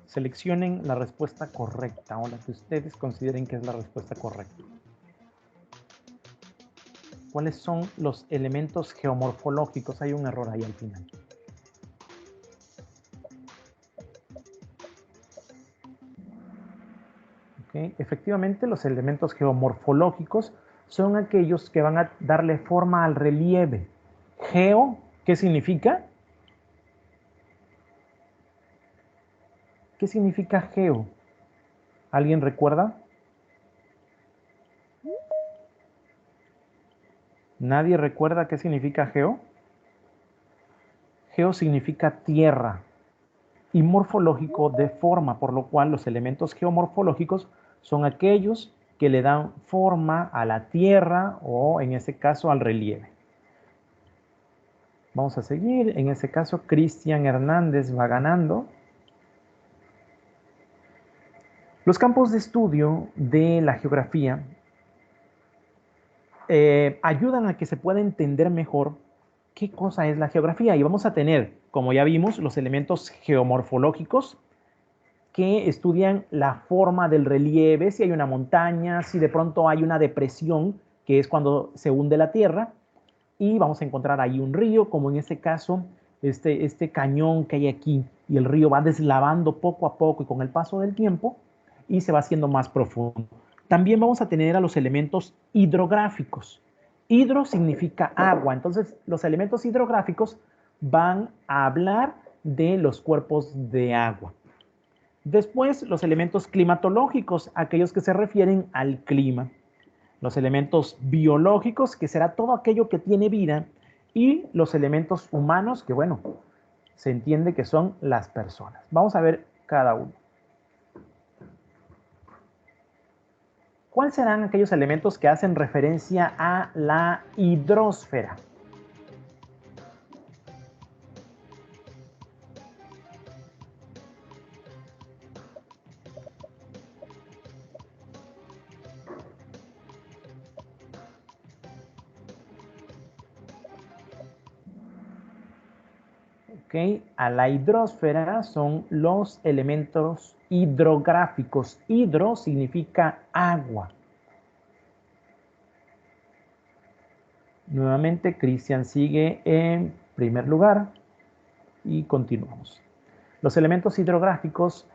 Seleccionen la respuesta correcta o la que ustedes consideren que es la respuesta correcta. ¿Cuáles son los elementos geomorfológicos? Hay un error ahí al final. ¿Okay? Efectivamente, los elementos geomorfológicos son aquellos que van a darle forma al relieve. Geo, ¿qué significa? ¿Qué significa geo? ¿Alguien recuerda? ¿Nadie recuerda qué significa geo? Geo significa tierra y morfológico de forma, por lo cual los elementos geomorfológicos son aquellos que le dan forma a la tierra o en este caso al relieve. Vamos a seguir, en este caso Cristian Hernández va ganando. Los campos de estudio de la geografía ayudan a que se pueda entender mejor qué cosa es la geografía. Y vamos a tener, como ya vimos, los elementos geomorfológicos que estudian la forma del relieve, si hay una montaña, si de pronto hay una depresión, que es cuando se hunde la tierra, y vamos a encontrar ahí un río, como en este caso, este cañón que hay aquí, y el río va deslavando poco a poco y con el paso del tiempo, y se va haciendo más profundo. También vamos a tener a los elementos hidrográficos. Hidro significa agua, entonces los elementos hidrográficos van a hablar de los cuerpos de agua. Después, los elementos climatológicos, aquellos que se refieren al clima. Los elementos biológicos, que será todo aquello que tiene vida. Y los elementos humanos, que bueno, se entiende que son las personas. Vamos a ver cada uno. ¿Cuáles serán aquellos elementos que hacen referencia a la hidrosfera? Okay. A la hidrosfera son los elementos hidrográficos. Hidro significa agua. Nuevamente, Cristian sigue en primer lugar y continuamos. Los elementos hidrográficos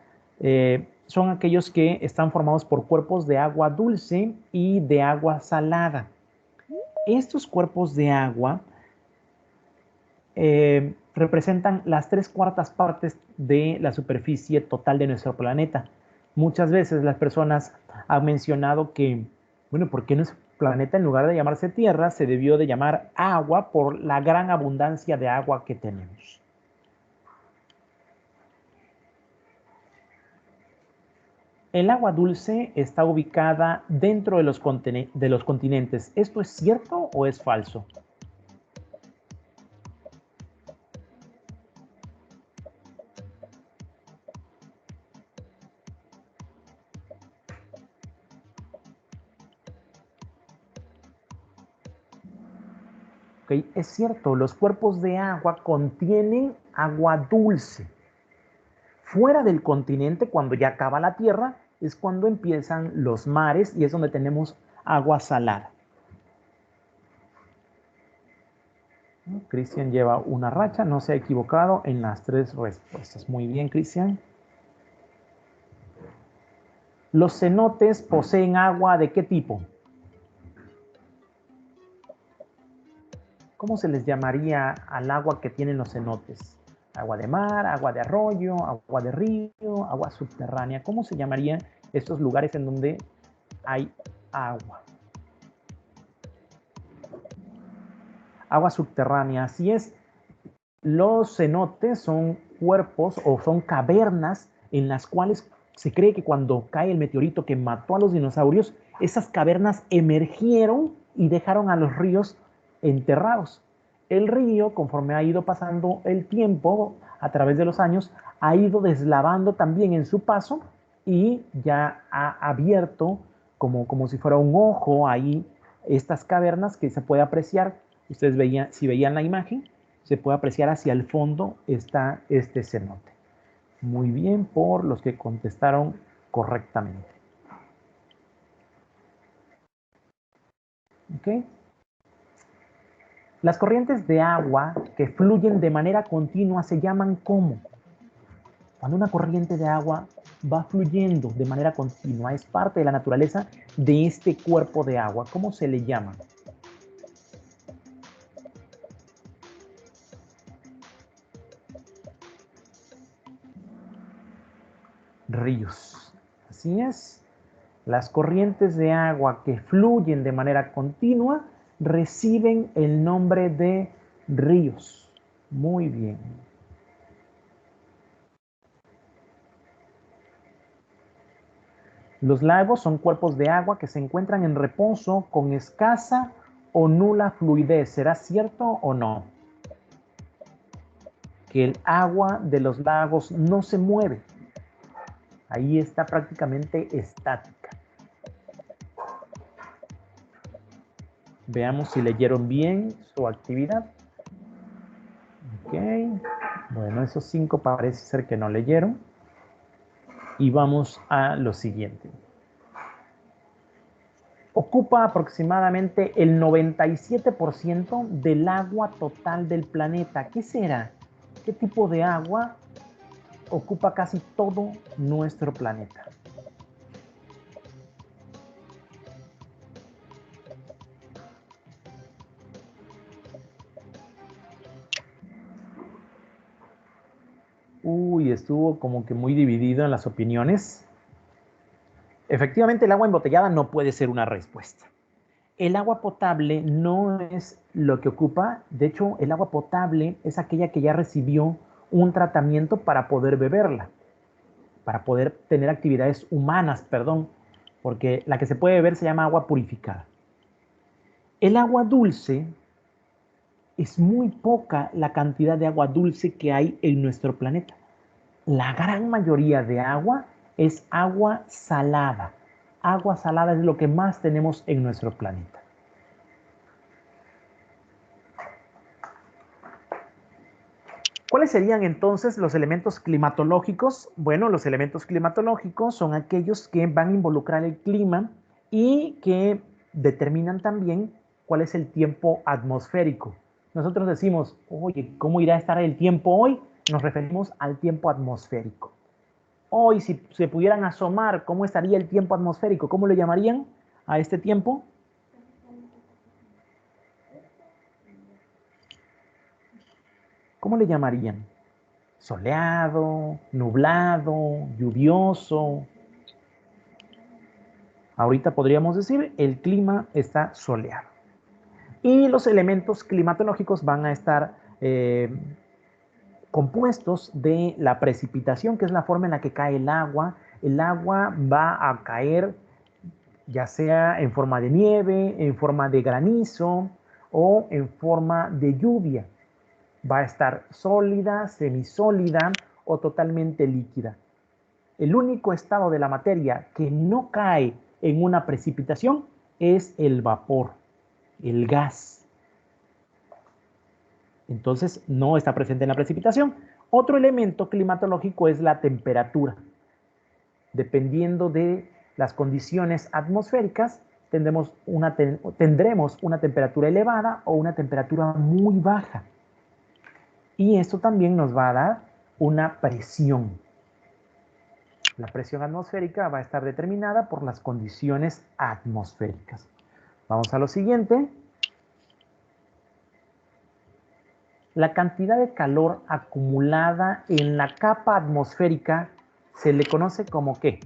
son aquellos que están formados por cuerpos de agua dulce y de agua salada. Estos cuerpos de agua representan las 3/4 partes de la superficie total de nuestro planeta. Muchas veces las personas han mencionado que, bueno, ¿por qué nuestro planeta en lugar de llamarse Tierra se debió de llamar agua por la gran abundancia de agua que tenemos? El agua dulce está ubicada dentro de los continentes. ¿Esto es cierto o es falso? Okay, es cierto, los cuerpos de agua contienen agua dulce. Fuera del continente, cuando ya acaba la Tierra, es cuando empiezan los mares y es donde tenemos agua salada. Cristian lleva una racha, no se ha equivocado en las 3 respuestas. Muy bien, Cristian. ¿Los cenotes poseen agua de qué tipo? ¿Cómo se les llamaría al agua que tienen los cenotes? Agua de mar, agua de arroyo, agua de río, agua subterránea. ¿Cómo se llamarían estos lugares en donde hay agua? Agua subterránea, así es. Los cenotes son cuerpos o son cavernas en las cuales se cree que cuando cae el meteorito que mató a los dinosaurios, esas cavernas emergieron y dejaron a los ríos enterrados. El río, conforme ha ido pasando el tiempo a través de los años, ha ido deslavando también en su paso y ya ha abierto como si fuera un ojo ahí estas cavernas que se puede apreciar. Ustedes si veían la imagen, se puede apreciar hacia el fondo está este cenote. Muy bien por los que contestaron correctamente. ¿Ok? Las corrientes de agua que fluyen de manera continua se llaman ¿cómo? Cuando una corriente de agua va fluyendo de manera continua, es parte de la naturaleza de este cuerpo de agua. ¿Cómo se le llama? Ríos. Así es. Las corrientes de agua que fluyen de manera continua reciben el nombre de ríos. Muy bien. Los lagos son cuerpos de agua que se encuentran en reposo con escasa o nula fluidez. ¿Será cierto o no? Que el agua de los lagos no se mueve. Ahí está prácticamente estática. Veamos si leyeron bien su actividad. Ok. Bueno, esos 5 parece ser que no leyeron. Y vamos a lo siguiente. Ocupa aproximadamente el 97% del agua total del planeta. ¿Qué será? ¿Qué tipo de agua ocupa casi todo nuestro planeta? Uy, estuvo como que muy dividido en las opiniones. Efectivamente, el agua embotellada no puede ser una respuesta. El agua potable no es lo que ocupa. De hecho, el agua potable es aquella que ya recibió un tratamiento para poder beberla, para poder tener actividades humanas, perdón, porque la que se puede beber se llama agua purificada. El agua dulce es muy poca la cantidad de agua dulce que hay en nuestro planeta. La gran mayoría de agua es agua salada. Agua salada es lo que más tenemos en nuestro planeta. ¿Cuáles serían entonces los elementos climatológicos? Bueno, los elementos climatológicos son aquellos que van a involucrar el clima y que determinan también cuál es el tiempo atmosférico. Nosotros decimos, oye, ¿cómo irá a estar el tiempo hoy? Nos referimos al tiempo atmosférico. Hoy, si se pudieran asomar, ¿cómo estaría el tiempo atmosférico? ¿Cómo le llamarían a este tiempo? ¿Cómo le llamarían? Soleado, nublado, lluvioso. Ahorita podríamos decir el clima está soleado. Y los elementos climatológicos van a estar compuestos de la precipitación, que es la forma en la que cae el agua. El agua va a caer ya sea en forma de nieve, en forma de granizo o en forma de lluvia. Va a estar sólida, semisólida o totalmente líquida. El único estado de la materia que no cae en una precipitación es el vapor, el gas. Entonces no está presente en la precipitación. Otro elemento climatológico es la temperatura. Dependiendo de las condiciones atmosféricas, tendremos una temperatura elevada o una temperatura muy baja. Y esto también nos va a dar una presión. La presión atmosférica va a estar determinada por las condiciones atmosféricas. Vamos a lo siguiente. La cantidad de calor acumulada en la capa atmosférica se le conoce como ¿qué?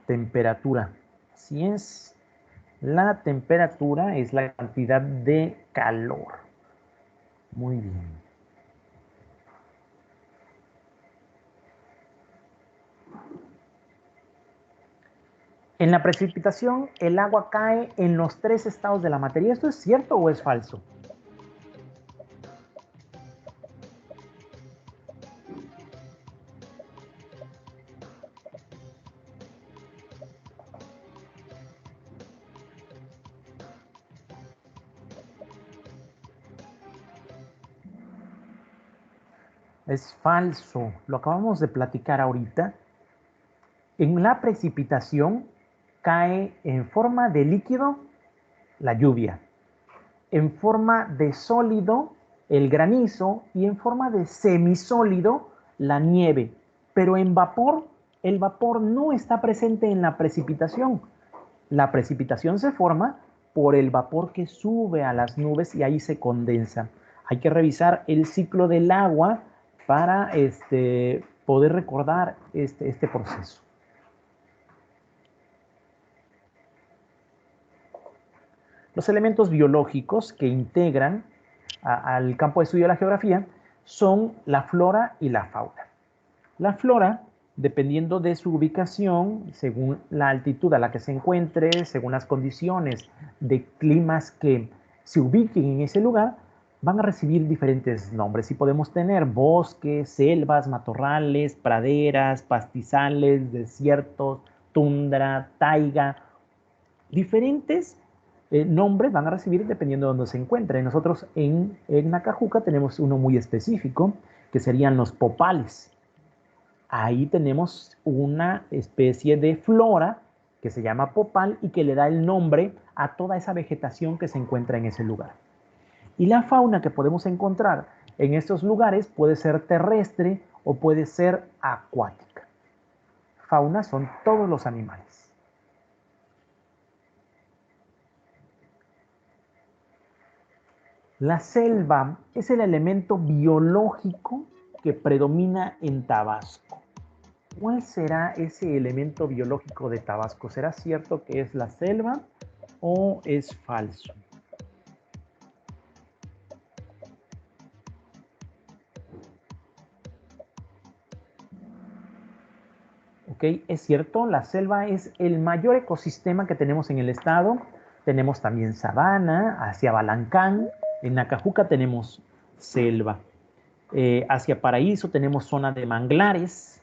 Temperatura. Así es. La temperatura es la cantidad de calor. Muy bien. En la precipitación, el agua cae en los 3 estados de la materia. ¿Esto es cierto o es falso? Es falso. Lo acabamos de platicar ahorita. En la precipitación cae en forma de líquido la lluvia, en forma de sólido el granizo y en forma de semisólido la nieve. Pero en vapor, el vapor no está presente en la precipitación. La precipitación se forma por el vapor que sube a las nubes y ahí se condensa. Hay que revisar el ciclo del agua para poder recordar este proceso. Los elementos biológicos que integran al campo de estudio de la geografía son la flora y la fauna. La flora, dependiendo de su ubicación, según la altitud a la que se encuentre, según las condiciones de climas que se ubiquen en ese lugar, van a recibir diferentes nombres. Y podemos tener bosques, selvas, matorrales, praderas, pastizales, desiertos, tundra, taiga, diferentes nombres van a recibir dependiendo de dónde se encuentren. Nosotros en Nacajuca tenemos uno muy específico, que serían los popales. Ahí tenemos una especie de flora que se llama popal y que le da el nombre a toda esa vegetación que se encuentra en ese lugar. Y la fauna que podemos encontrar en estos lugares puede ser terrestre o puede ser acuática. Fauna son todos los animales. La selva es el elemento biológico que predomina en Tabasco. ¿Cuál será ese elemento biológico de Tabasco? ¿Será cierto que es la selva o es falso? Ok, es cierto, la selva es el mayor ecosistema que tenemos en el estado. Tenemos también sabana, hacia Balancán, en Nacajuca tenemos selva. Hacia Paraíso tenemos zona de manglares,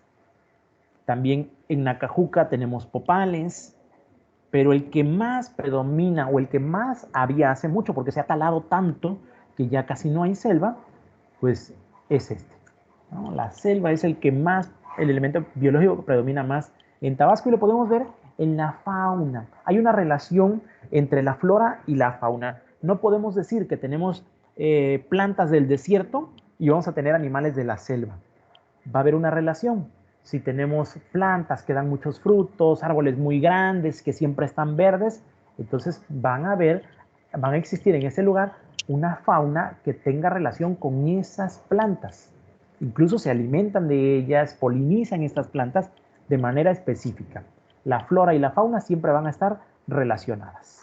también en Nacajuca tenemos popales, pero el que más predomina o el que más había hace mucho, porque se ha talado tanto que ya casi no hay selva, pues es este, ¿no? La selva es el que más, el elemento biológico que predomina más en Tabasco y lo podemos ver en la fauna. Hay una relación entre la flora y la fauna. No podemos decir que tenemos plantas del desierto y vamos a tener animales de la selva. Va a haber una relación. Si tenemos plantas que dan muchos frutos, árboles muy grandes que siempre están verdes, entonces van a existir en ese lugar una fauna que tenga relación con esas plantas. Incluso se alimentan de ellas, polinizan estas plantas de manera específica. La flora y la fauna siempre van a estar relacionadas.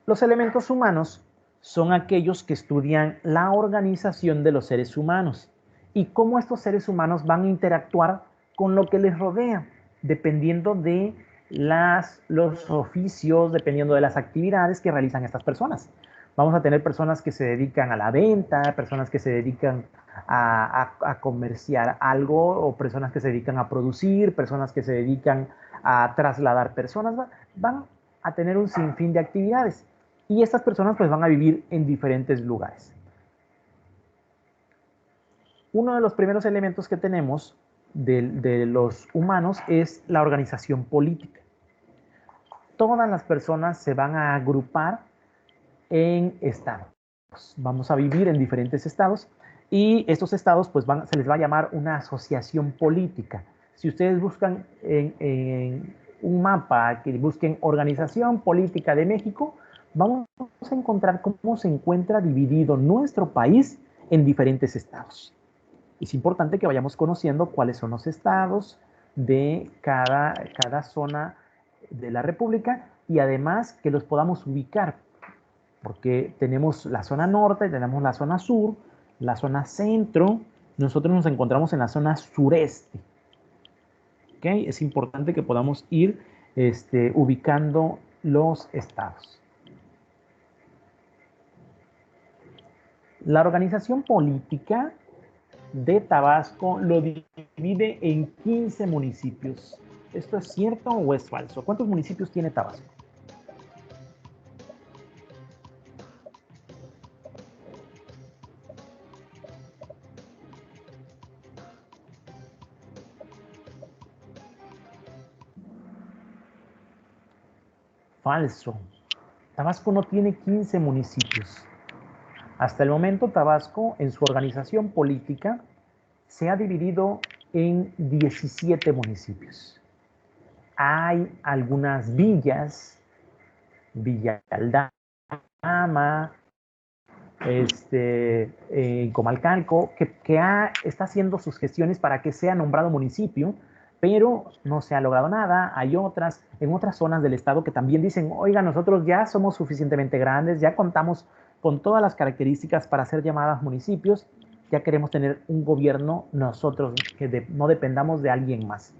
Los elementos humanos son aquellos que estudian la organización de los seres humanos y cómo estos seres humanos van a interactuar con lo que les rodea, dependiendo de los oficios, dependiendo de las actividades que realizan estas personas. Vamos a tener personas que se dedican a la venta, personas que se dedican a comerciar algo, o personas que se dedican a producir, personas que se dedican a trasladar personas. Van a tener un sinfín de actividades. Y estas personas pues van a vivir en diferentes lugares. Uno de los primeros elementos que tenemos de los humanos es la organización política. Todas las personas se van a agrupar en estados. Vamos a vivir en diferentes estados y estos estados pues se les va a llamar una asociación política. Si ustedes buscan en un mapa, que busquen Organización Política de México, vamos a encontrar cómo se encuentra dividido nuestro país en diferentes estados. Es importante que vayamos conociendo cuáles son los estados de cada zona de la República y además que los podamos ubicar, porque tenemos la zona norte, tenemos la zona sur, la zona centro, nosotros nos encontramos en la zona sureste. ¿Okay? Es importante que podamos ir ubicando los estados. La organización política de Tabasco lo divide en 15 municipios. ¿Esto es cierto o es falso? ¿Cuántos municipios tiene Tabasco? Falso. Tabasco no tiene 15 municipios. Hasta el momento, Tabasco, en su organización política, se ha dividido en 17 municipios. Hay algunas villas, Villa Aldama, Comalcalco, está haciendo sus gestiones para que sea nombrado municipio, pero no se ha logrado nada. Hay en otras zonas del estado que también dicen, oiga, nosotros ya somos suficientemente grandes, ya contamos con todas las características para ser llamadas municipios, ya queremos tener un gobierno nosotros, que no dependamos de alguien más.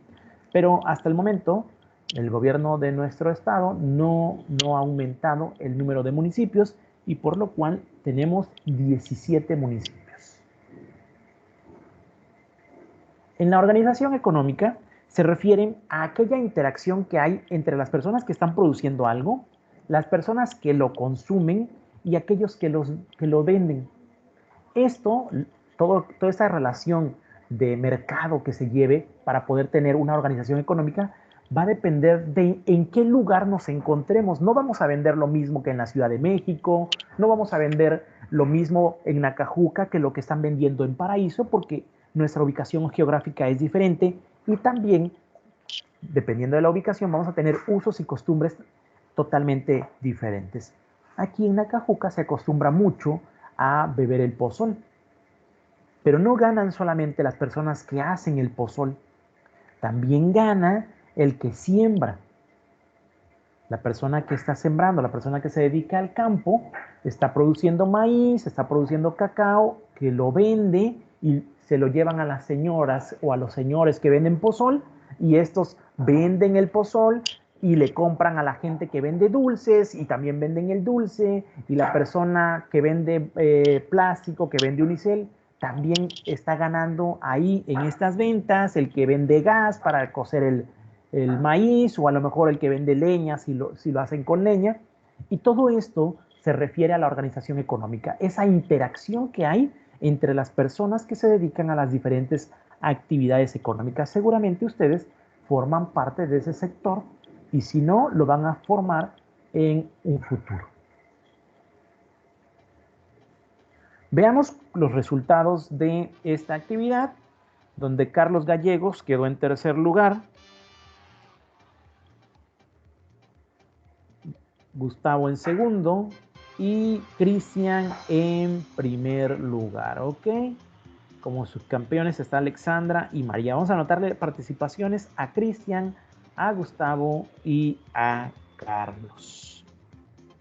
Pero hasta el momento, el gobierno de nuestro estado no ha aumentado el número de municipios y por lo cual tenemos 17 municipios. En la organización económica se refieren a aquella interacción que hay entre las personas que están produciendo algo, las personas que lo consumen y aquellos que lo venden. Toda esta relación de mercado que se lleve para poder tener una organización económica va a depender de en qué lugar nos encontremos. No vamos a vender lo mismo que en la Ciudad de México, no vamos a vender lo mismo en Nacajuca que lo que están vendiendo en Paraíso, porque nuestra ubicación geográfica es diferente y también, dependiendo de la ubicación, vamos a tener usos y costumbres totalmente diferentes. Aquí en Nacajuca se acostumbra mucho a beber el pozol, pero no ganan solamente las personas que hacen el pozol, también gana el que siembra. La persona que está sembrando, la persona que se dedica al campo, está produciendo maíz, está produciendo cacao, que lo vende y se lo llevan a las señoras o a los señores que venden pozol, y estos venden el pozol y le compran a la gente que vende dulces y también venden el dulce, y la persona que vende plástico, que vende unicel, también está ganando ahí en estas ventas, el que vende gas para cocer el maíz, o a lo mejor el que vende leña si lo hacen con leña. Y todo esto se refiere a la organización económica, esa interacción que hay entre las personas que se dedican a las diferentes actividades económicas. Seguramente ustedes forman parte de ese sector y si no, lo van a formar en un futuro. Veamos los resultados de esta actividad, donde Carlos Gallegos quedó en tercer lugar, Gustavo en segundo y Cristian en primer lugar, ¿ok? Como subcampeones está Alexandra y María. Vamos a anotarle participaciones a Cristian, a Gustavo y a Carlos.